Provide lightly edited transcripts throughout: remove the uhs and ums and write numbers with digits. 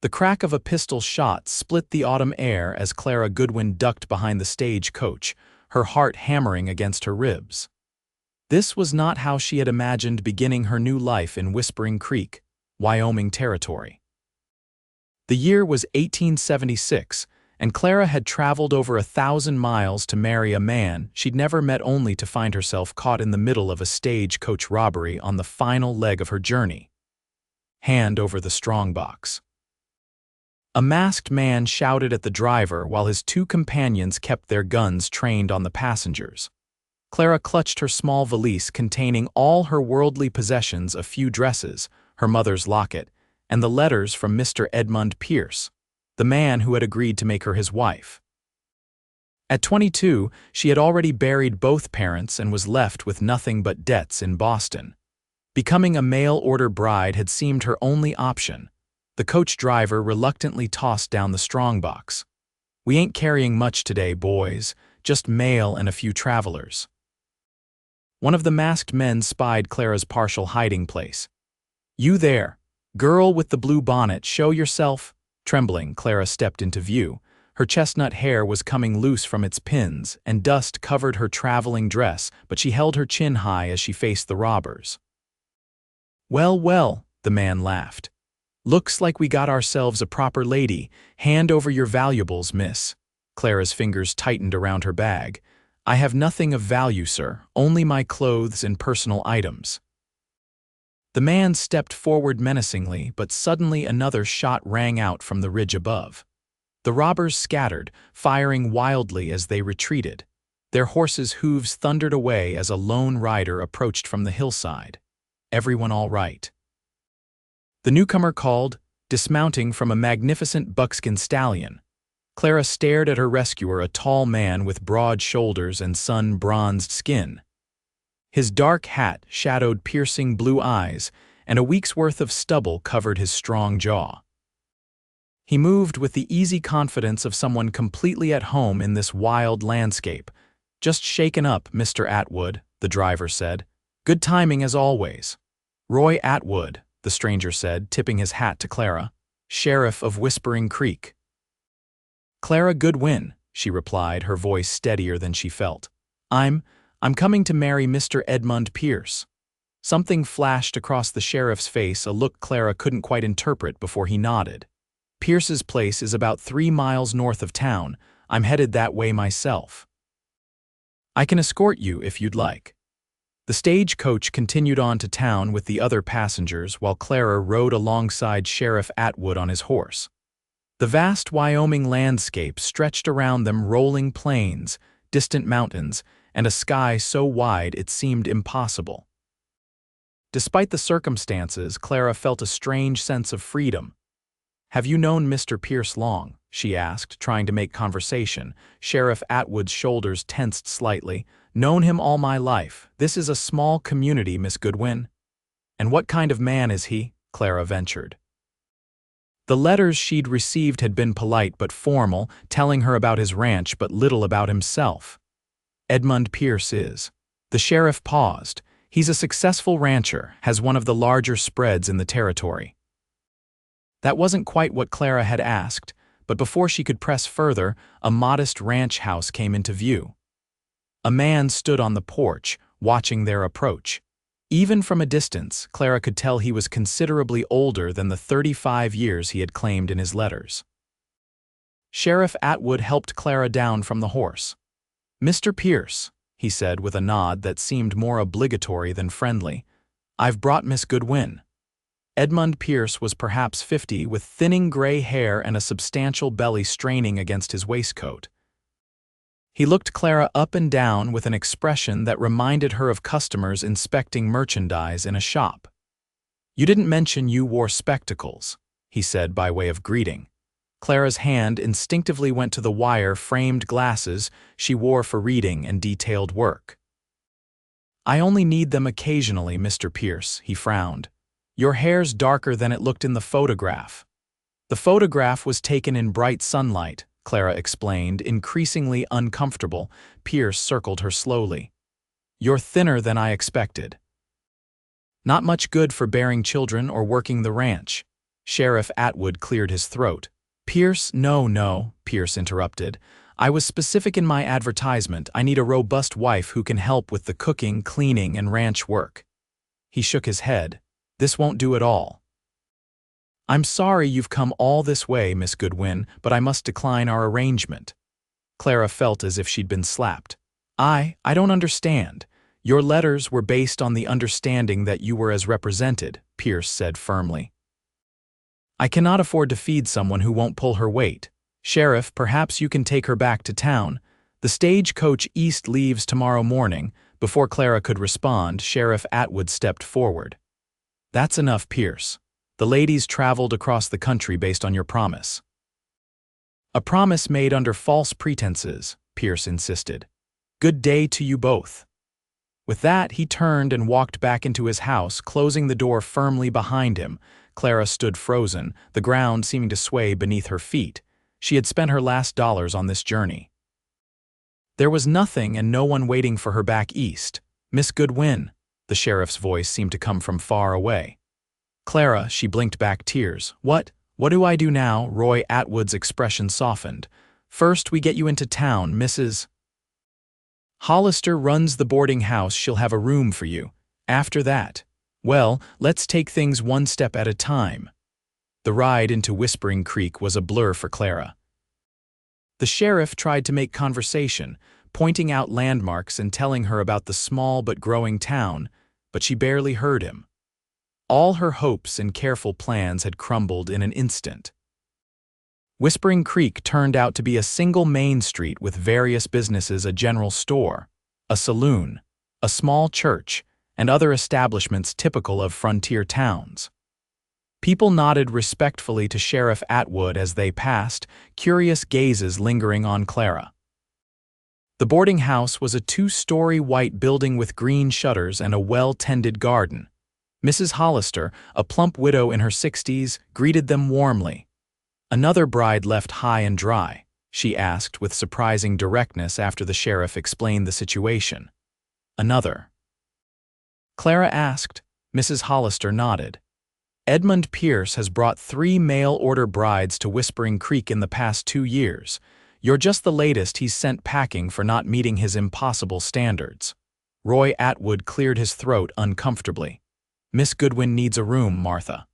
The crack of a pistol shot split the autumn air as Clara Goodwin ducked behind the stage coach, her heart hammering against her ribs. This was not how she had imagined beginning her new life in Whispering Creek, Wyoming territory. The year was 1876, and Clara had traveled over 1,000 miles to marry a man she'd never met, only to find herself caught in the middle of a stagecoach robbery on the final leg of her journey. Hand over the strongbox. A masked man shouted at the driver while his two companions kept their guns trained on the passengers. Clara clutched her small valise containing all her worldly possessions, a few dresses, her mother's locket, and the letters from Mr. Edmund Pierce, the man who had agreed to make her his wife. At 22, she had already buried both parents and was left with nothing but debts in Boston. Becoming a mail-order bride had seemed her only option. The coach driver reluctantly tossed down the strongbox. "We ain't carrying much today, boys, just mail and a few travelers." One of the masked men spied Clara's partial hiding place. "You there, girl with the blue bonnet, show yourself." Trembling, Clara stepped into view. Her chestnut hair was coming loose from its pins, and dust covered her traveling dress, but she held her chin high as she faced the robbers. "Well, well," the man laughed. "Looks like we got ourselves a proper lady. Hand over your valuables, miss." Clara's fingers tightened around her bag. "I have nothing of value, sir, only my clothes and personal items." The man stepped forward menacingly, but suddenly another shot rang out from the ridge above. The robbers scattered, firing wildly as they retreated. Their horses' hooves thundered away as a lone rider approached from the hillside. "Everyone all right?" The newcomer called, dismounting from a magnificent buckskin stallion. Clara stared at her rescuer, a tall man with broad shoulders and sun-bronzed skin. His dark hat shadowed piercing blue eyes, and a week's worth of stubble covered his strong jaw. He moved with the easy confidence of someone completely at home in this wild landscape. "Just shaken up, Mr. Atwood," the driver said. "Good timing as always." "Roy Atwood," the stranger said, tipping his hat to Clara. "Sheriff of Whispering Creek." "Clara Goodwin," she replied, her voice steadier than she felt. I'm coming to marry Mr. Edmund Pierce." Something flashed across the sheriff's face, a look Clara couldn't quite interpret, before he nodded. "Pierce's place is about 3 miles north of town. I'm headed that way myself. I can escort you if you'd like." The stagecoach continued on to town with the other passengers while Clara rode alongside Sheriff Atwood on his horse. The vast Wyoming landscape stretched around them, rolling plains, distant mountains, and a sky so wide it seemed impossible. Despite the circumstances, Clara felt a strange sense of freedom. "Have you known Mr. Pierce long?" she asked, trying to make conversation. Sheriff Atwood's shoulders tensed slightly. "Known him all my life. This is a small community, Miss Goodwin." "And what kind of man is he?" Clara ventured. The letters she'd received had been polite but formal, telling her about his ranch but little about himself. "Edmund Pierce is." The sheriff paused. "He's a successful rancher, has one of the larger spreads in the territory." That wasn't quite what Clara had asked, but before she could press further, a modest ranch house came into view. A man stood on the porch, watching their approach. Even from a distance, Clara could tell he was considerably older than the 35 years he had claimed in his letters. Sheriff Atwood helped Clara down from the horse. "Mr. Pierce," he said with a nod that seemed more obligatory than friendly, "I've brought Miss Goodwin." Edmund Pierce was perhaps 50, with thinning gray hair and a substantial belly straining against his waistcoat. He looked Clara up and down with an expression that reminded her of customers inspecting merchandise in a shop. "You didn't mention you wore spectacles," he said by way of greeting. Clara's hand instinctively went to the wire-framed glasses she wore for reading and detailed work. "I only need them occasionally, Mr. Pierce," he frowned. "Your hair's darker than it looked in the photograph." "The photograph was taken in bright sunlight," Clara explained, increasingly uncomfortable. Pierce circled her slowly. "You're thinner than I expected." "Not much good for bearing children or working the ranch." Sheriff Atwood cleared his throat. Pierce, no, Pierce interrupted. I was specific in my advertisement. I need a robust wife who can help with the cooking, cleaning, and ranch work. He shook his head. This won't do at all. I'm sorry you've come all this way, Miss Goodwin, but I must decline our arrangement. Clara felt as if she'd been slapped. I don't understand. Your letters were based on the understanding that you were as represented, Pierce said firmly. I cannot afford to feed someone who won't pull her weight. Sheriff, perhaps you can take her back to town. The stagecoach east leaves tomorrow morning. Before Clara could respond, Sheriff Atwood stepped forward. That's enough, Pierce. The ladies traveled across the country based on your promise. A promise made under false pretenses, Pierce insisted. Good day to you both. With that, he turned and walked back into his house, closing the door firmly behind him. Clara stood frozen, the ground seeming to sway beneath her feet. She had spent her last dollars on this journey. There was nothing and no one waiting for her back east. Miss Goodwin, the sheriff's voice seemed to come from far away. Clara, she blinked back tears. What do I do now? Roy Atwood's expression softened. First, we get you into town, Mrs. Hollister runs the boarding house. She'll have a room for you. After that, well, let's take things one step at a time. The ride into Whispering Creek was a blur for Clara. The sheriff tried to make conversation, pointing out landmarks and telling her about the small but growing town, but she barely heard him. All her hopes and careful plans had crumbled in an instant. Whispering Creek turned out to be a single main street with various businesses, a general store, a saloon, a small church, and other establishments typical of frontier towns. People nodded respectfully to Sheriff Atwood as they passed, curious gazes lingering on Clara. The boarding house was a two-story white building with green shutters and a well-tended garden. Mrs. Hollister, a plump widow in her 60s, greeted them warmly. Another bride left high and dry, she asked with surprising directness after the sheriff explained the situation. Another. Clara asked. Mrs. Hollister nodded. Edmund Pierce has brought 3 mail-order brides to Whispering Creek in the past 2 years. You're just the latest he's sent packing for not meeting his impossible standards. Roy Atwood cleared his throat uncomfortably. Miss Goodwin needs a room, Martha.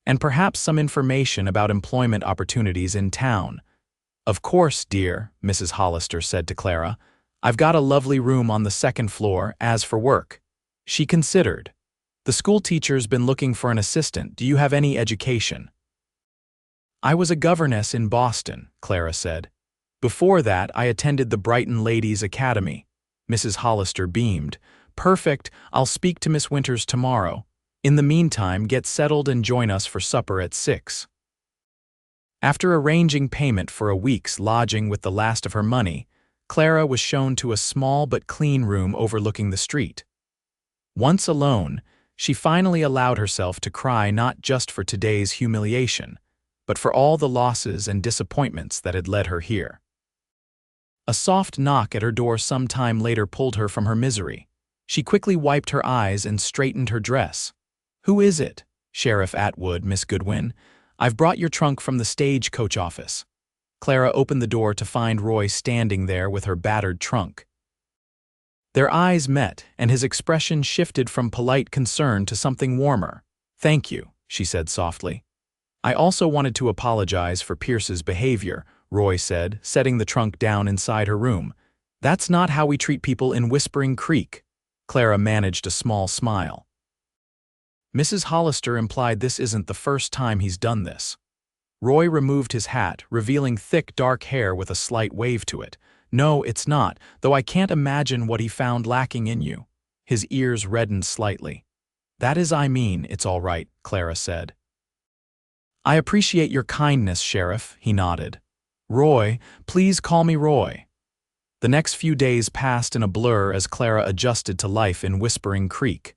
And perhaps some information about employment opportunities in town. Of course, dear, Mrs. Hollister said to Clara. I've got a lovely room on the 2nd floor. As for work, she considered. The school teacher's been looking for an assistant. Do you have any education? I was a governess in Boston, Clara said. Before that, I attended the Brighton Ladies' Academy. Mrs. Hollister beamed. Perfect. I'll speak to Miss Winters tomorrow. In the meantime, get settled and join us for supper at 6. After arranging payment for a week's lodging with the last of her money, Clara was shown to a small but clean room overlooking the street. Once alone, she finally allowed herself to cry not just for today's humiliation, but for all the losses and disappointments that had led her here. A soft knock at her door some time later pulled her from her misery. She quickly wiped her eyes and straightened her dress. Who is it? Sheriff Atwood, Miss Goodwin. I've brought your trunk from the stagecoach office. Clara opened the door to find Roy standing there with her battered trunk. Their eyes met, and his expression shifted from polite concern to something warmer. Thank you, she said softly. I also wanted to apologize for Pierce's behavior, Roy said, setting the trunk down inside her room. That's not how we treat people in Whispering Creek. Clara managed a small smile. Mrs. Hollister implied this isn't the first time he's done this. Roy removed his hat, revealing thick, dark hair with a slight wave to it. No, it's not, though I can't imagine what he found lacking in you. His ears reddened slightly. That is, I mean, it's all right, Clara said. I appreciate your kindness, Sheriff, he nodded. Roy, please call me Roy. The next few days passed in a blur as Clara adjusted to life in Whispering Creek.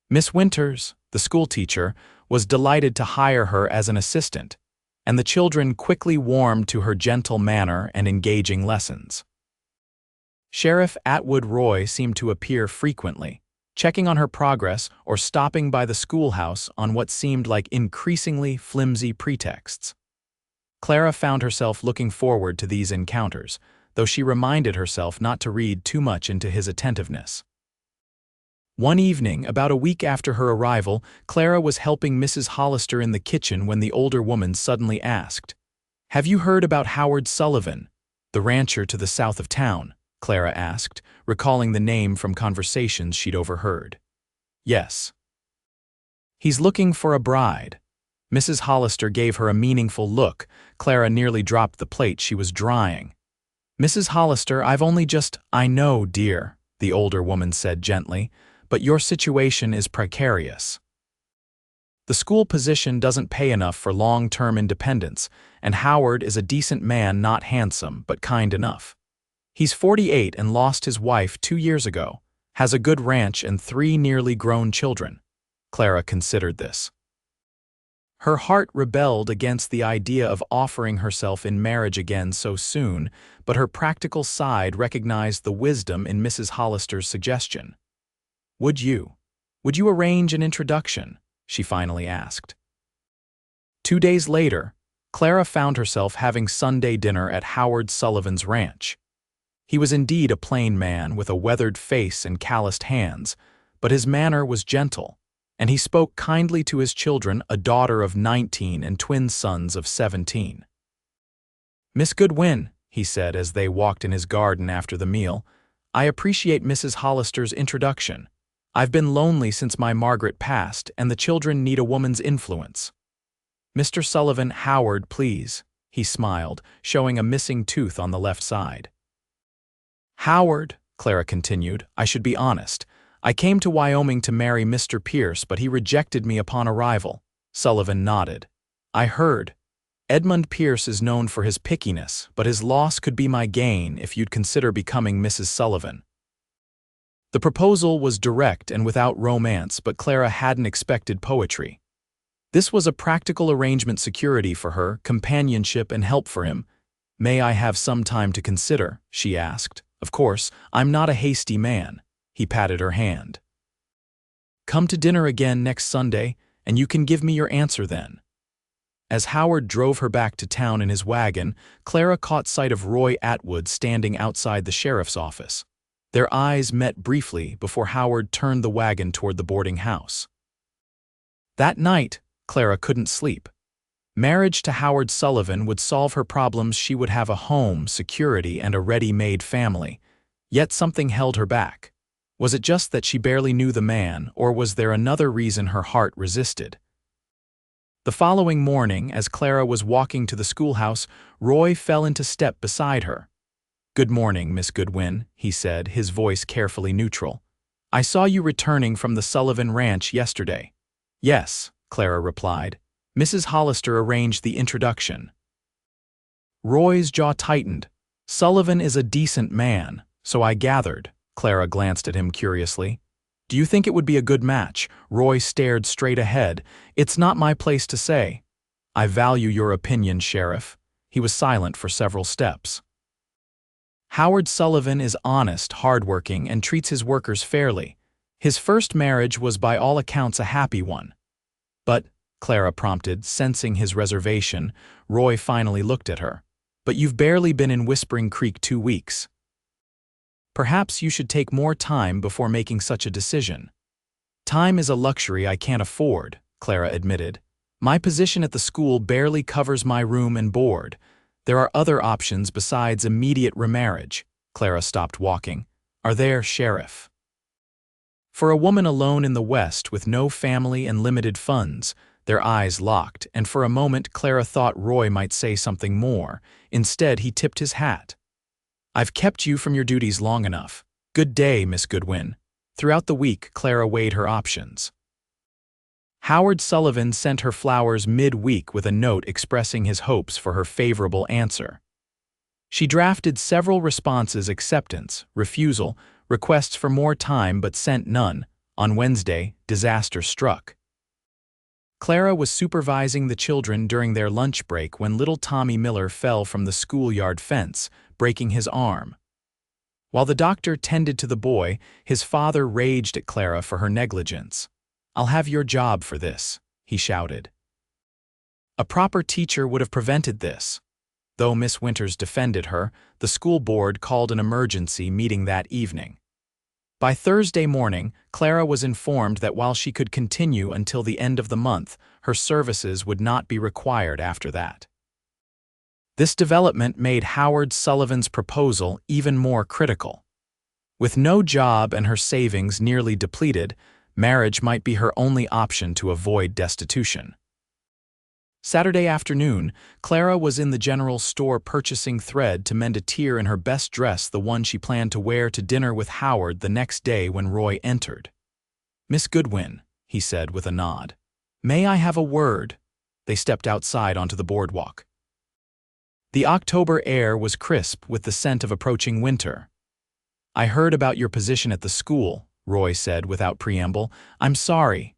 Miss Winters, the schoolteacher, was delighted to hire her as an assistant, and the children quickly warmed to her gentle manner and engaging lessons. Sheriff Atwood Roy seemed to appear frequently, checking on her progress or stopping by the schoolhouse on what seemed like increasingly flimsy pretexts. Clara found herself looking forward to these encounters, though she reminded herself not to read too much into his attentiveness. One evening, about a week after her arrival, Clara was helping Mrs. Hollister in the kitchen when the older woman suddenly asked, "Have you heard about Howard Sullivan, the rancher to the south of town?" Clara asked, recalling the name from conversations she'd overheard. "Yes." "He's looking for a bride." Mrs. Hollister gave her a meaningful look. Clara nearly dropped the plate she was drying. "Mrs. Hollister, I know, dear," the older woman said gently, "but your situation is precarious. The school position doesn't pay enough for long-term independence, and Howard is a decent man, not handsome, but kind enough. He's 48 and lost his wife 2 years ago, has a good ranch and 3 nearly grown children." Clara considered this. Her heart rebelled against the idea of offering herself in marriage again so soon, but her practical side recognized the wisdom in Mrs. Hollister's suggestion. Would you arrange an introduction?" she finally asked. 2 days later, Clara found herself having Sunday dinner at Howard Sullivan's ranch. He was indeed a plain man with a weathered face and calloused hands, but his manner was gentle, and he spoke kindly to his children, a daughter of 19 and twin sons of 17. "Miss Goodwin," he said as they walked in his garden after the meal, "I appreciate Mrs. Hollister's introduction. I've been lonely since my Margaret passed, and the children need a woman's influence. Mr. Sullivan, Howard, please," he smiled, showing a missing tooth on the left side. "Howard," Clara continued, "I should be honest. I came to Wyoming to marry Mr. Pierce, but he rejected me upon arrival." Sullivan nodded. "I heard. Edmund Pierce is known for his pickiness, but his loss could be my gain if you'd consider becoming Mrs. Sullivan." The proposal was direct and without romance, but Clara hadn't expected poetry. This was a practical arrangement, security for her, companionship and help for him. "May I have some time to consider?" she asked. "Of course, I'm not a hasty man." He patted her hand. "Come to dinner again next Sunday, and you can give me your answer then." As Howard drove her back to town in his wagon, Clara caught sight of Roy Atwood standing outside the sheriff's office. Their eyes met briefly before Howard turned the wagon toward the boarding house. That night, Clara couldn't sleep. Marriage to Howard Sullivan would solve her problems. She would have a home, security, and a ready-made family. Yet something held her back. Was it just that she barely knew the man, or was there another reason her heart resisted? The following morning, as Clara was walking to the schoolhouse, Roy fell into step beside her. "Good morning, Miss Goodwin," he said, his voice carefully neutral. "I saw you returning from the Sullivan Ranch yesterday." "Yes," Clara replied. "Mrs. Hollister arranged the introduction." Roy's jaw tightened. "Sullivan is a decent man, so I gathered." Clara glanced at him curiously. "Do you think it would be a good match?" Roy stared straight ahead. "It's not my place to say." "I value your opinion, Sheriff." He was silent for several steps. "Howard Sullivan is honest, hardworking, and treats his workers fairly. His first marriage was by all accounts a happy one." "But," Clara prompted, sensing his reservation. Roy finally looked at her. "But you've barely been in Whispering Creek 2 weeks. Perhaps you should take more time before making such a decision." "Time is a luxury I can't afford," Clara admitted. "My position at the school barely covers my room and board. There are other options besides immediate remarriage." Clara stopped walking. "Are there, Sheriff?" For a woman alone in the West with no family and limited funds, their eyes locked, and for a moment Clara thought Roy might say something more. Instead, he tipped his hat. "I've kept you from your duties long enough. Good day, Miss Goodwin." Throughout the week, Clara weighed her options. Howard Sullivan sent her flowers mid-week with a note expressing his hopes for her favorable answer. She drafted several responses: acceptance, refusal, requests for more time, but sent none. On Wednesday, disaster struck. Clara was supervising the children during their lunch break when little Tommy Miller fell from the schoolyard fence, breaking his arm. While the doctor tended to the boy, his father raged at Clara for her negligence. "I'll have your job for this," he shouted. A proper teacher would have prevented this. Though Miss Winters defended her, the school board called an emergency meeting that evening. By Thursday morning, Clara was informed that while she could continue until the end of the month, her services would not be required after that. This development made Howard Sullivan's proposal even more critical. With no job and her savings nearly depleted, marriage might be her only option to avoid destitution. Saturday afternoon, Clara was in the general store purchasing thread to mend a tear in her best dress, the one she planned to wear to dinner with Howard the next day when Roy entered. "Miss Goodwin," he said with a nod. "May I have a word?" They stepped outside onto the boardwalk. The October air was crisp with the scent of approaching winter. "I heard about your position at the school," Roy said without preamble. "I'm sorry."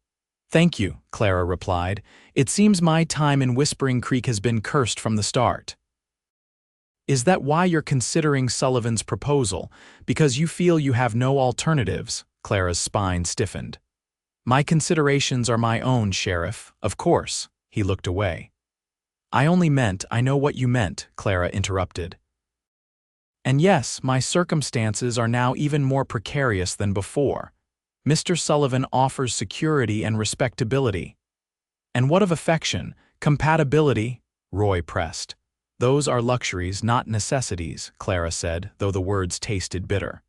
"Thank you," Clara replied. "It seems my time in Whispering Creek has been cursed from the start." "Is that why you're considering Sullivan's proposal? Because you feel you have no alternatives?" Clara's spine stiffened. "My considerations are my own, Sheriff, of course." He looked away. "I only meant I know what you meant," Clara interrupted. "And yes, my circumstances are now even more precarious than before. Mr. Sullivan offers security and respectability." "And what of affection, compatibility?" Roy pressed. "Those are luxuries, not necessities," Clara said, though the words tasted bitter.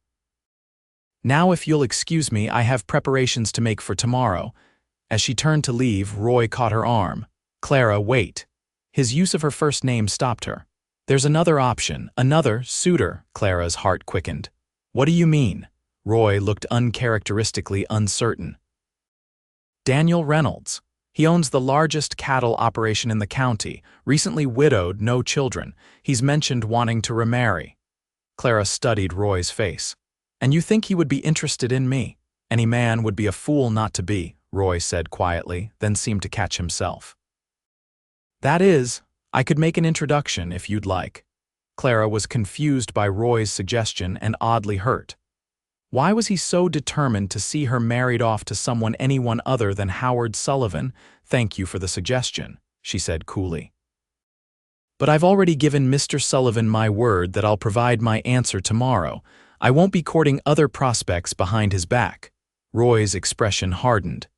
"Now if you'll excuse me, I have preparations to make for tomorrow." As she turned to leave, Roy caught her arm. "Clara, wait." His use of her first name stopped her. "There's another option, another suitor." Clara's heart quickened. "What do you mean?" Roy looked uncharacteristically uncertain. "Daniel Reynolds. He owns the largest cattle operation in the county, recently widowed, no children. He's mentioned wanting to remarry." Clara studied Roy's face. "And you think he would be interested in me?" "Any man would be a fool not to be," Roy said quietly, then seemed to catch himself. "That is, I could make an introduction if you'd like." Clara was confused by Roy's suggestion and oddly hurt. Why was he so determined to see her married off to anyone other than Howard Sullivan? "Thank you for the suggestion," she said coolly. "But I've already given Mr. Sullivan my word that I'll provide my answer tomorrow. I won't be courting other prospects behind his back." Roy's expression hardened.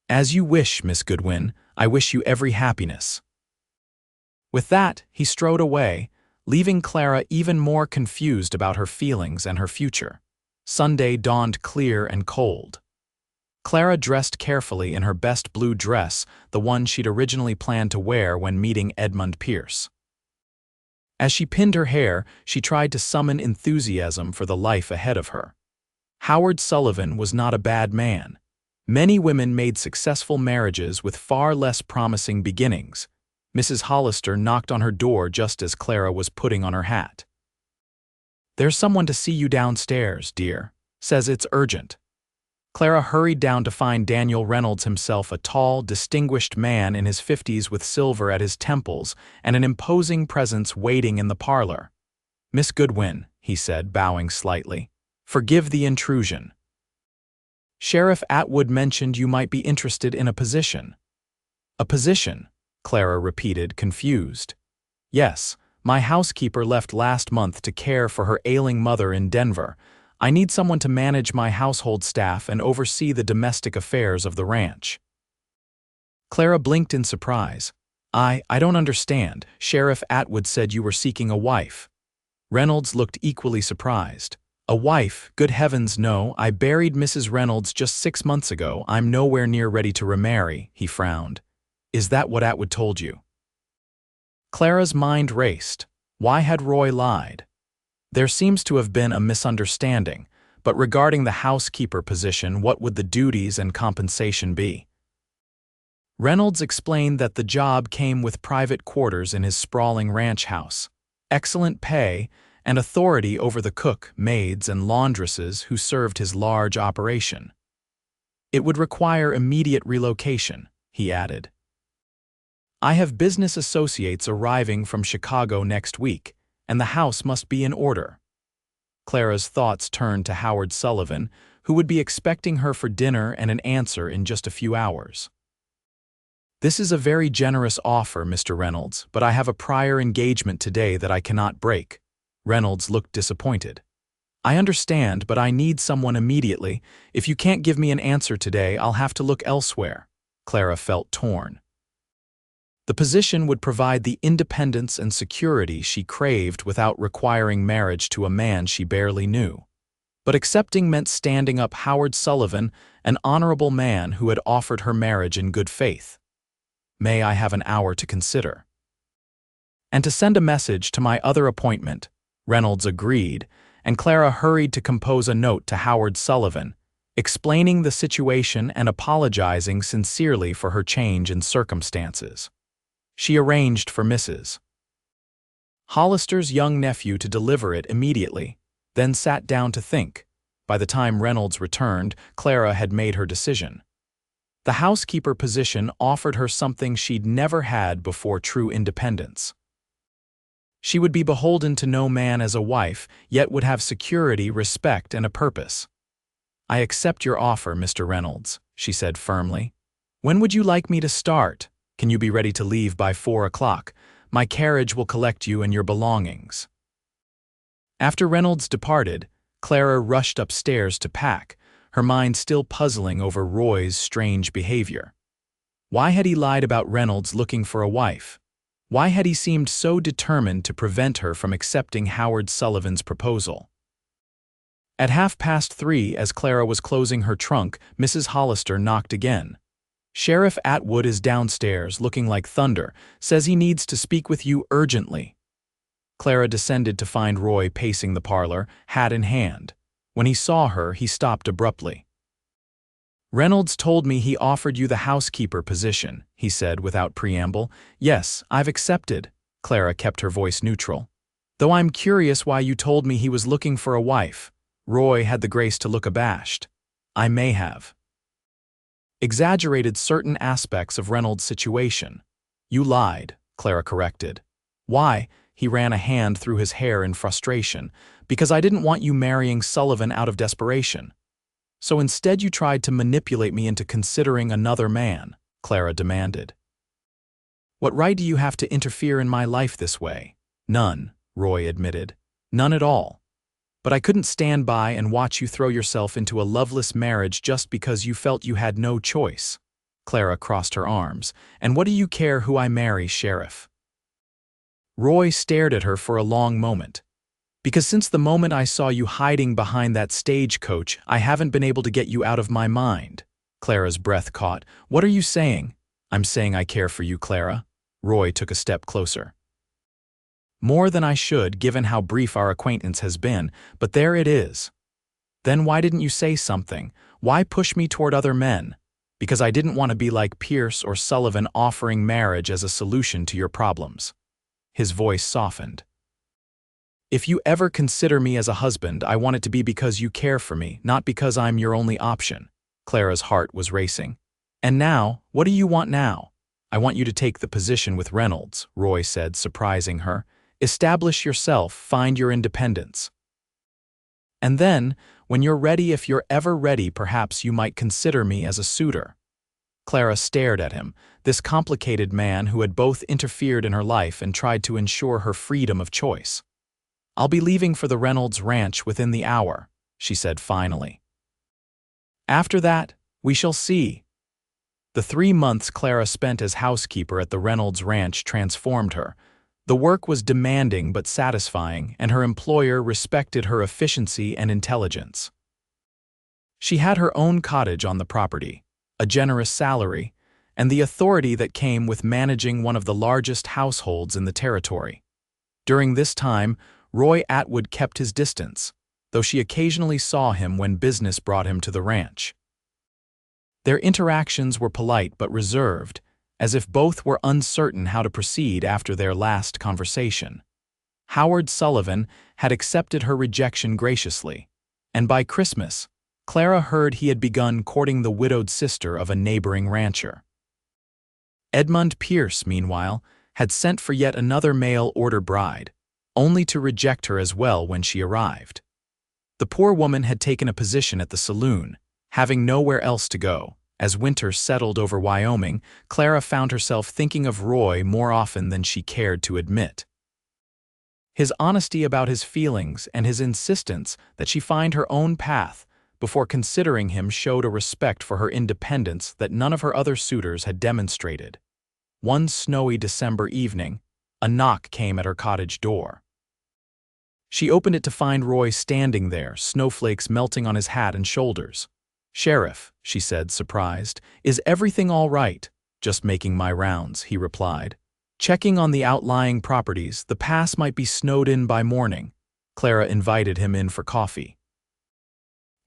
"As you wish, Miss Goodwin. I wish you every happiness." With that, he strode away, leaving Clara even more confused about her feelings and her future. Sunday dawned clear and cold. Clara dressed carefully in her best blue dress, the one she'd originally planned to wear when meeting Edmund Pierce. As she pinned her hair, she tried to summon enthusiasm for the life ahead of her. Howard Sullivan was not a bad man. Many women made successful marriages with far less promising beginnings. Mrs. Hollister knocked on her door just as Clara was putting on her hat. "There's someone to see you downstairs, dear. Says it's urgent." Clara hurried down to find Daniel Reynolds himself, a tall, distinguished man in his 50s with silver at his temples and an imposing presence waiting in the parlor. "Miss Goodwin," he said, bowing slightly. "Forgive the intrusion. Sheriff Atwood mentioned you might be interested in a position." "A position?" Clara repeated, confused. "Yes. My housekeeper left last month to care for her ailing mother in Denver. I need someone to manage my household staff and oversee the domestic affairs of the ranch." Clara blinked in surprise. I don't understand. Sheriff Atwood said you were seeking a wife." Reynolds looked equally surprised. "A wife? Good heavens, no. I buried Mrs. Reynolds just 6 months ago. I'm nowhere near ready to remarry," he frowned. "Is that what Atwood told you?" Clara's mind raced. Why had Roy lied? There seems to have been a misunderstanding, but regarding the housekeeper position, what would the duties and compensation be? Reynolds explained that the job came with private quarters in his sprawling ranch house, excellent pay, and authority over the cook, maids, and laundresses who served his large operation. "It would require immediate relocation," he added. "I have business associates arriving from Chicago next week, and the house must be in order." Clara's thoughts turned to Howard Sullivan, who would be expecting her for dinner and an answer in just a few hours. "This is a very generous offer, Mr. Reynolds, but I have a prior engagement today that I cannot break." Reynolds looked disappointed. "I understand, but I need someone immediately. If you can't give me an answer today, I'll have to look elsewhere." Clara felt torn. The position would provide the independence and security she craved without requiring marriage to a man she barely knew. But accepting meant standing up Howard Sullivan, an honorable man who had offered her marriage in good faith. "May I have an hour to consider?" "And to send a message to my other appointment." Reynolds agreed, and Clara hurried to compose a note to Howard Sullivan, explaining the situation and apologizing sincerely for her change in circumstances. She arranged for Mrs. Hollister's young nephew to deliver it immediately, then sat down to think. By the time Reynolds returned, Clara had made her decision. The housekeeper position offered her something she'd never had before: true independence. She would be beholden to no man as a wife, yet would have security, respect, and a purpose. "I accept your offer, Mr. Reynolds," she said firmly. "When would you like me to start? Can you be ready to leave by 4 o'clock? My carriage will collect you and your belongings." After Reynolds departed, Clara rushed upstairs to pack, her mind still puzzling over Roy's strange behavior. Why had he lied about Reynolds looking for a wife? Why had he seemed so determined to prevent her from accepting Howard Sullivan's proposal? At 3:30, as Clara was closing her trunk, Mrs. Hollister knocked again. "Sheriff Atwood is downstairs, looking like thunder, says he needs to speak with you urgently." Clara descended to find Roy pacing the parlor, hat in hand. When he saw her, he stopped abruptly. "Reynolds told me he offered you the housekeeper position," he said without preamble. "Yes, I've accepted." Clara kept her voice neutral. "Though I'm curious why you told me he was looking for a wife." Roy had the grace to look abashed. "I may have exaggerated certain aspects of Reynolds' situation." "You lied," Clara corrected. "Why?" He ran a hand through his hair in frustration. "Because I didn't want you marrying Sullivan out of desperation." "So instead you tried to manipulate me into considering another man?" Clara demanded. "What right do you have to interfere in my life this way?" "None," Roy admitted. "None at all. But I couldn't stand by and watch you throw yourself into a loveless marriage just because you felt you had no choice." Clara crossed her arms. "And what do you care who I marry, Sheriff?" Roy stared at her for a long moment. "Because since the moment I saw you hiding behind that stagecoach, I haven't been able to get you out of my mind." Clara's breath caught. "What are you saying?" "I'm saying I care for you, Clara." Roy took a step closer. "More than I should, given how brief our acquaintance has been, but there it is." "Then why didn't you say something? Why push me toward other men?" "Because I didn't want to be like Pierce or Sullivan, offering marriage as a solution to your problems." His voice softened. "If you ever consider me as a husband, I want it to be because you care for me, not because I'm your only option." Clara's heart was racing. "And now, what do you want now?" "I want you to take the position with Reynolds," Roy said, surprising her. "Establish yourself, find your independence. And then, when you're ready, if you're ever ready, perhaps you might consider me as a suitor." Clara stared at him, this complicated man who had both interfered in her life and tried to ensure her freedom of choice. "I'll be leaving for the Reynolds ranch within the hour," she said finally. "After that, we shall see." The 3 months Clara spent as housekeeper at the Reynolds ranch transformed her. The work was demanding but satisfying, and her employer respected her efficiency and intelligence. She had her own cottage on the property, a generous salary, and the authority that came with managing one of the largest households in the territory. During this time, Roy Atwood kept his distance, though she occasionally saw him when business brought him to the ranch. Their interactions were polite but reserved, as if both were uncertain how to proceed after their last conversation. Howard Sullivan had accepted her rejection graciously, and by Christmas, Clara heard he had begun courting the widowed sister of a neighboring rancher. Edmund Pierce, meanwhile, had sent for yet another mail-order bride, only to reject her as well when she arrived. The poor woman had taken a position at the saloon, having nowhere else to go. As winter settled over Wyoming, Clara found herself thinking of Roy more often than she cared to admit. His honesty about his feelings and his insistence that she find her own path before considering him showed a respect for her independence that none of her other suitors had demonstrated. One snowy December evening, a knock came at her cottage door. She opened it to find Roy standing there, snowflakes melting on his hat and shoulders. "Sheriff," she said, surprised, "is everything all right?" "Just making my rounds," he replied. "Checking on the outlying properties. The pass might be snowed in by morning." Clara invited him in for coffee.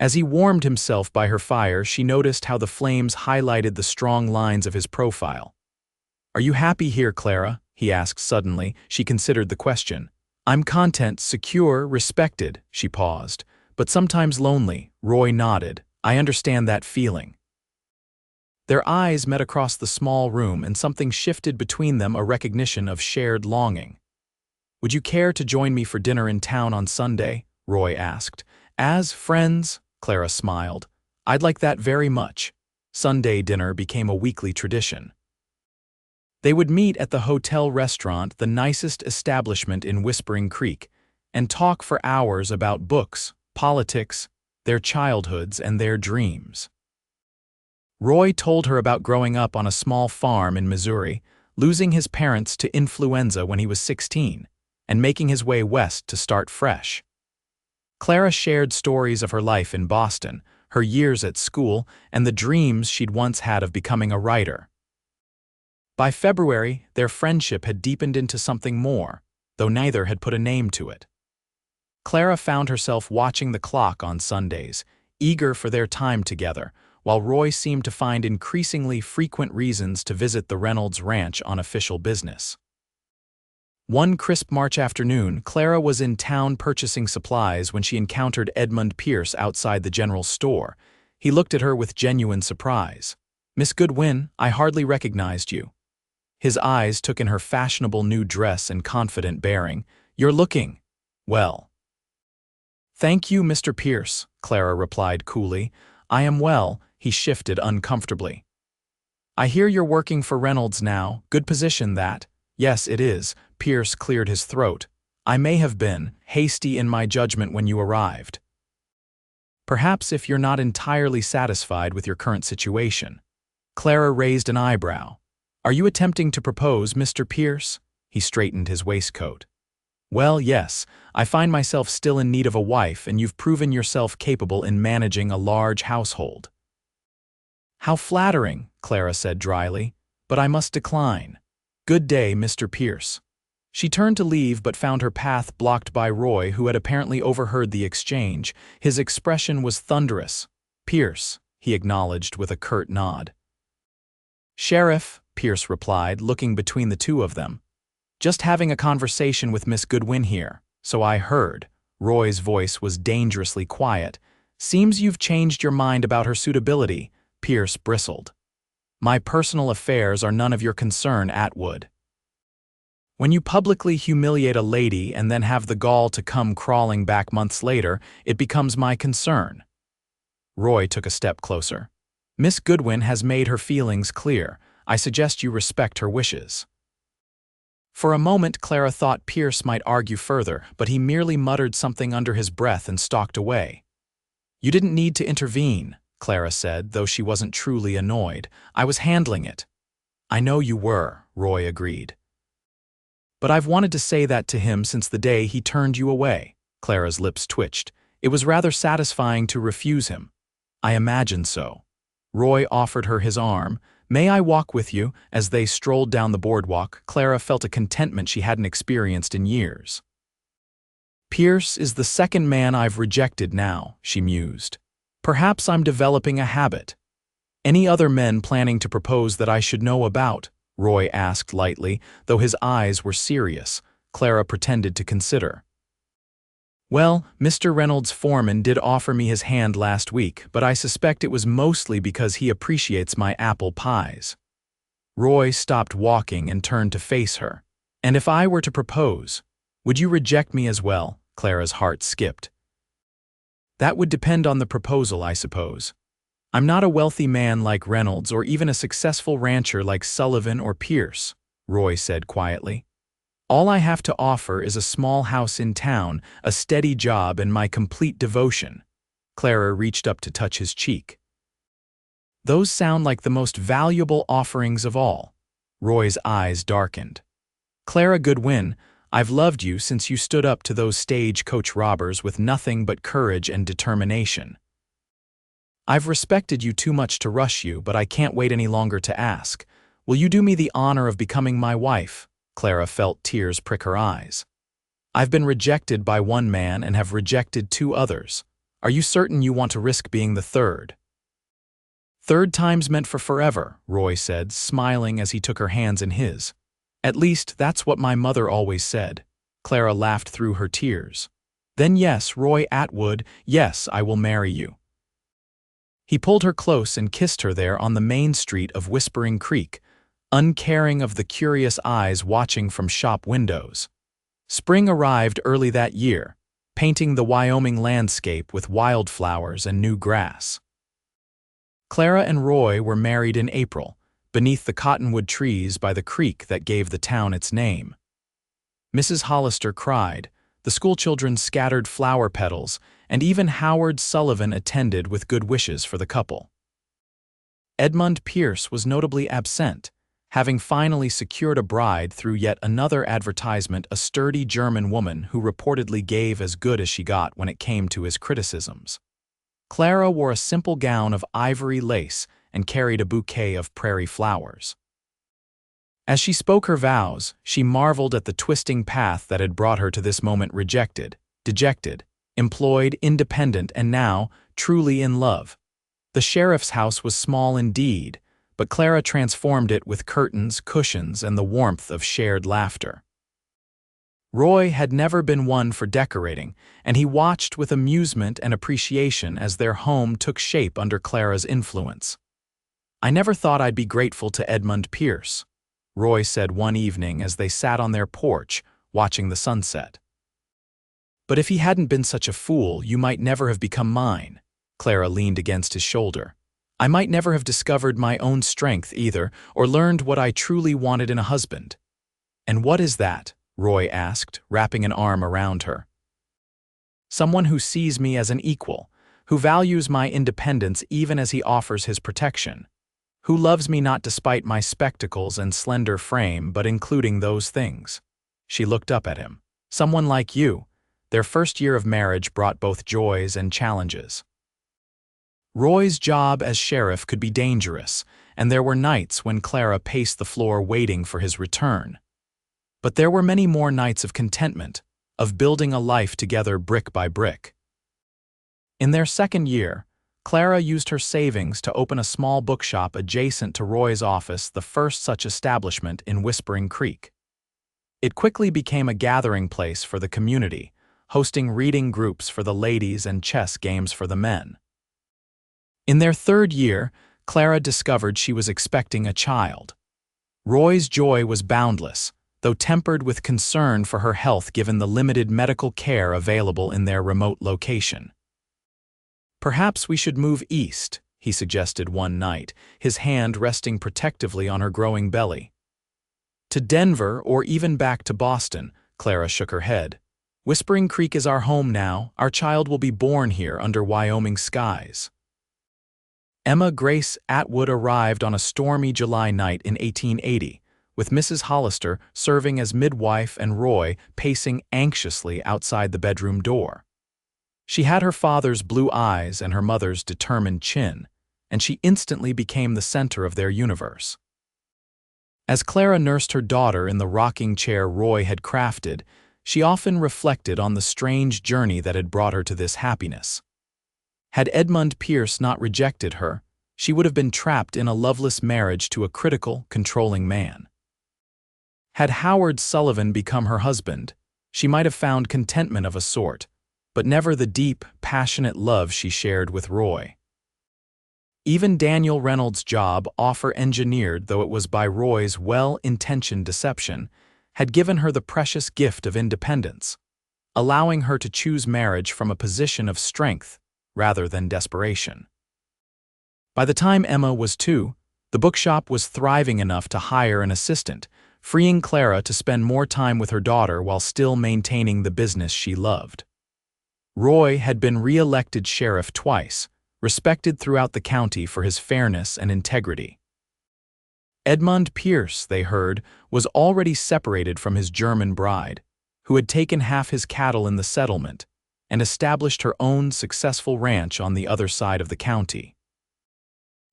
As he warmed himself by her fire, she noticed how the flames highlighted the strong lines of his profile. "Are you happy here, Clara?" he asked suddenly. She considered the question. "I'm content, secure, respected," she paused. "But sometimes lonely." Roy nodded. "I understand that feeling." Their eyes met across the small room and something shifted between them, a recognition of shared longing. "Would you care to join me for dinner in town on Sunday?" Roy asked. "As friends?" Clara smiled. "I'd like that very much." Sunday dinner became a weekly tradition. They would meet at the hotel restaurant, the nicest establishment in Whispering Creek, and talk for hours about books, politics, their childhoods, and their dreams. Roy told her about growing up on a small farm in Missouri, losing his parents to influenza when he was 16, and making his way west to start fresh. Clara shared stories of her life in Boston, her years at school, and the dreams she'd once had of becoming a writer. By February, their friendship had deepened into something more, though neither had put a name to it. Clara found herself watching the clock on Sundays, eager for their time together, while Roy seemed to find increasingly frequent reasons to visit the Reynolds ranch on official business. One crisp March afternoon, Clara was in town purchasing supplies when she encountered Edmund Pierce outside the general store. He looked at her with genuine surprise. "Miss Goodwin, I hardly recognized you." His eyes took in her fashionable new dress and confident bearing. "You're looking well." "Thank you, Mr. Pierce," Clara replied coolly. "I am well." He shifted uncomfortably. "I hear you're working for Reynolds now. Good position, that." "Yes, it is." Pierce cleared his throat. "I may have been hasty in my judgment when you arrived. Perhaps if you're not entirely satisfied with your current situation." Clara raised an eyebrow. "Are you attempting to propose, Mr. Pierce?" He straightened his waistcoat. "Well, yes. I find myself still in need of a wife, and you've proven yourself capable in managing a large household." "How flattering," Clara said dryly, "but I must decline. Good day, Mr. Pierce." She turned to leave but found her path blocked by Roy, who had apparently overheard the exchange. His expression was thunderous. "Pierce," he acknowledged with a curt nod. "Sheriff," Pierce replied, looking between the two of them. "Just having a conversation with Miss Goodwin here, so I heard." Roy's voice was dangerously quiet. "Seems you've changed your mind about her suitability." Pierce bristled. "My personal affairs are none of your concern, Atwood. When you publicly humiliate a lady and then have the gall to come crawling back months later, it becomes my concern." Roy took a step closer. "Miss Goodwin has made her feelings clear. I suggest you respect her wishes." For a moment, Clara thought Pierce might argue further, but he merely muttered something under his breath and stalked away. "You didn't need to intervene," Clara said, though she wasn't truly annoyed. "I was handling it." "I know you were," Roy agreed. "But I've wanted to say that to him since the day he turned you away." Clara's lips twitched. "It was rather satisfying to refuse him." "I imagine so." Roy offered her his arm. "May I walk with you?" As they strolled down the boardwalk, Clara felt a contentment she hadn't experienced in years. "Pierce is the second man I've rejected now," she mused. "Perhaps I'm developing a habit." "Any other men planning to propose that I should know about?" Roy asked lightly, though his eyes were serious. Clara pretended to consider. "Well, Mr. Reynolds' foreman did offer me his hand last week, but I suspect it was mostly because he appreciates my apple pies." Roy stopped walking and turned to face her. "And if I were to propose, would you reject me as well?" Clara's heart skipped. That would depend on the proposal, I suppose. I'm not a wealthy man like Reynolds or even a successful rancher like Sullivan or Pierce, Roy said quietly. All I have to offer is a small house in town, a steady job, and my complete devotion. Clara reached up to touch his cheek. Those sound like the most valuable offerings of all. Roy's eyes darkened. Clara Goodwin, I've loved you since you stood up to those stagecoach robbers with nothing but courage and determination. I've respected you too much to rush you, but I can't wait any longer to ask. Will you do me the honor of becoming my wife? Clara felt tears prick her eyes. I've been rejected by one man and have rejected two others. Are you certain you want to risk being the third? Third time's meant for forever, Roy said, smiling as he took her hands in his. At least, that's what my mother always said. Clara laughed through her tears. Then yes, Roy Atwood, yes, I will marry you. He pulled her close and kissed her there on the main street of Whispering Creek, uncaring of the curious eyes watching from shop windows. Spring arrived early that year, painting the Wyoming landscape with wildflowers and new grass. Clara and Roy were married in April, beneath the cottonwood trees by the creek that gave the town its name. Mrs. Hollister cried, the schoolchildren scattered flower petals, and even Howard Sullivan attended with good wishes for the couple. Edmund Pierce was notably absent, having finally secured a bride through yet another advertisement, a sturdy German woman who reportedly gave as good as she got when it came to his criticisms. Clara wore a simple gown of ivory lace and carried a bouquet of prairie flowers. As she spoke her vows, she marveled at the twisting path that had brought her to this moment, rejected, dejected, employed, independent, and now truly in love. The sheriff's house was small indeed, but Clara transformed it with curtains, cushions, and the warmth of shared laughter. Roy had never been one for decorating, and he watched with amusement and appreciation as their home took shape under Clara's influence. I never thought I'd be grateful to Edmund Pierce, Roy said one evening as they sat on their porch, watching the sunset. But if he hadn't been such a fool, you might never have become mine. Clara leaned against his shoulder. I might never have discovered my own strength either, or learned what I truly wanted in a husband. And what is that? Roy asked, wrapping an arm around her. Someone who sees me as an equal, who values my independence even as he offers his protection, who loves me not despite my spectacles and slender frame, but including those things. She looked up at him. Someone like you. Their first year of marriage brought both joys and challenges. Roy's job as sheriff could be dangerous, and there were nights when Clara paced the floor waiting for his return. But there were many more nights of contentment, of building a life together brick by brick. In their second year, Clara used her savings to open a small bookshop adjacent to Roy's office, the first such establishment in Whispering Creek. It quickly became a gathering place for the community, hosting reading groups for the ladies and chess games for the men. In their third year, Clara discovered she was expecting a child. Roy's joy was boundless, though tempered with concern for her health given the limited medical care available in their remote location. Perhaps we should move east, he suggested one night, his hand resting protectively on her growing belly. To Denver or even back to Boston, Clara shook her head. Whispering Creek is our home now. Our child will be born here under Wyoming skies. Emma Grace Atwood arrived on a stormy July night in 1880, with Mrs. Hollister serving as midwife and Roy pacing anxiously outside the bedroom door. She had her father's blue eyes and her mother's determined chin, and she instantly became the center of their universe. As Clara nursed her daughter in the rocking chair Roy had crafted, she often reflected on the strange journey that had brought her to this happiness. Had Edmund Pierce not rejected her, she would have been trapped in a loveless marriage to a critical, controlling man. Had Howard Sullivan become her husband, she might have found contentment of a sort, but never the deep, passionate love she shared with Roy. Even Daniel Reynolds' job, offer engineered though it was by Roy's well-intentioned deception, had given her the precious gift of independence, allowing her to choose marriage from a position of strength rather than desperation. By the time Emma was 2, the bookshop was thriving enough to hire an assistant, freeing Clara to spend more time with her daughter while still maintaining the business she loved. Roy had been re-elected sheriff twice, respected throughout the county for his fairness and integrity. Edmund Pierce, they heard, was already separated from his German bride, who had taken half his cattle in the settlement and established her own successful ranch on the other side of the county.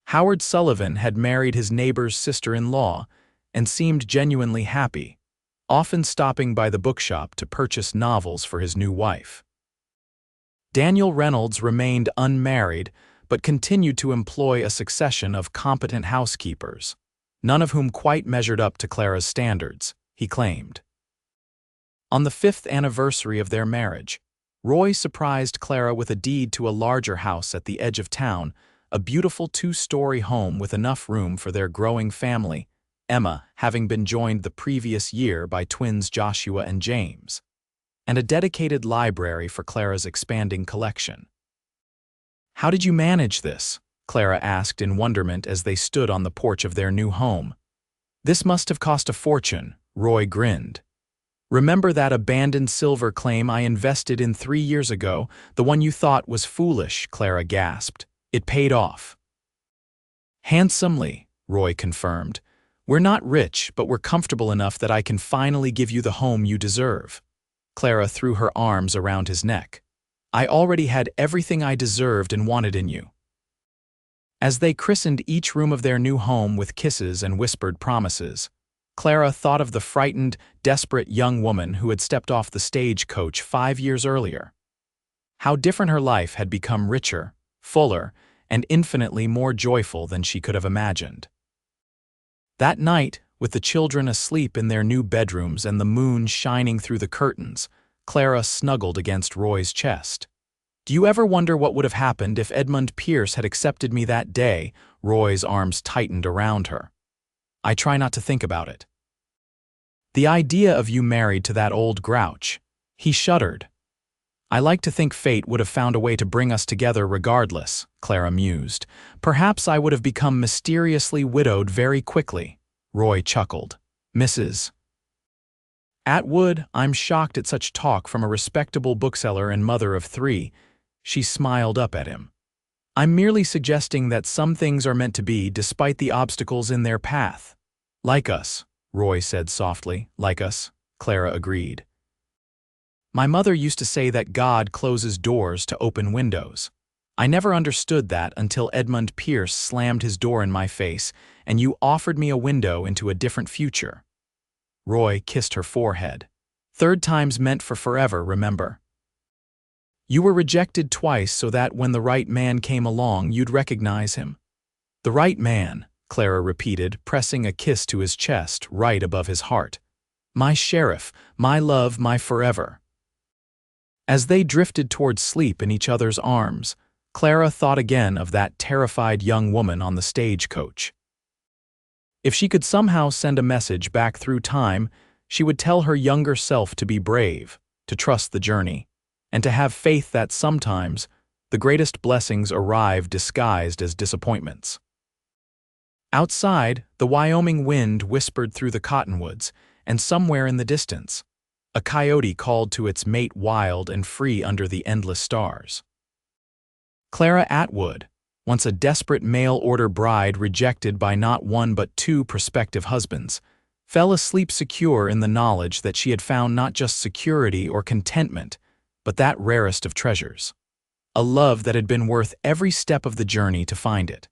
Howard Sullivan had married his neighbor's sister-in-law and seemed genuinely happy, often stopping by the bookshop to purchase novels for his new wife. Daniel Reynolds remained unmarried but continued to employ a succession of competent housekeepers, none of whom quite measured up to Clara's standards, he claimed. On the 5th anniversary of their marriage, Roy surprised Clara with a deed to a larger house at the edge of town, a beautiful 2-story home with enough room for their growing family, Emma having been joined the previous year by twins Joshua and James, and a dedicated library for Clara's expanding collection. "How did you manage this?" Clara asked in wonderment as they stood on the porch of their new home. "This must have cost a fortune," Roy grinned. "Remember that abandoned silver claim I invested in 3 years ago, the one you thought was foolish?" Clara gasped. "It paid off." "Handsomely," Roy confirmed. "We're not rich, but we're comfortable enough that I can finally give you the home you deserve." Clara threw her arms around his neck. "I already had everything I deserved and wanted in you." As they christened each room of their new home with kisses and whispered promises, Clara thought of the frightened, desperate young woman who had stepped off the stagecoach 5 years earlier. How different her life had become, richer, fuller, and infinitely more joyful than she could have imagined. That night, with the children asleep in their new bedrooms and the moon shining through the curtains, Clara snuggled against Roy's chest. "Do you ever wonder what would have happened if Edmund Pierce had accepted me that day?" Roy's arms tightened around her. "I try not to think about it." "The idea of you married to that old grouch." He shuddered. "I like to think fate would have found a way to bring us together regardless," Clara mused. "Perhaps I would have become mysteriously widowed very quickly." Roy chuckled. "Mrs. Atwood, I'm shocked at such talk from a respectable bookseller and mother of 3. She smiled up at him. "I'm merely suggesting that some things are meant to be despite the obstacles in their path." "Like us," Roy said softly. "Like us," Clara agreed. "My mother used to say that God closes doors to open windows. I never understood that until Edmund Pierce slammed his door in my face and you offered me a window into a different future." Roy kissed her forehead. "Third time's meant for forever, remember? You were rejected twice so that when the right man came along, you'd recognize him." "The right man," Clara repeated, pressing a kiss to his chest right above his heart. "My sheriff, my love, my forever." As they drifted towards sleep in each other's arms, Clara thought again of that terrified young woman on the stagecoach. If she could somehow send a message back through time, she would tell her younger self to be brave, to trust the journey, and to have faith that sometimes the greatest blessings arrive disguised as disappointments. Outside, the Wyoming wind whispered through the cottonwoods, and somewhere in the distance, a coyote called to its mate wild and free under the endless stars. Clara Atwood, once a desperate mail-order bride rejected by not 1 but 2 prospective husbands, fell asleep secure in the knowledge that she had found not just security or contentment, but that rarest of treasures, a love that had been worth every step of the journey to find it.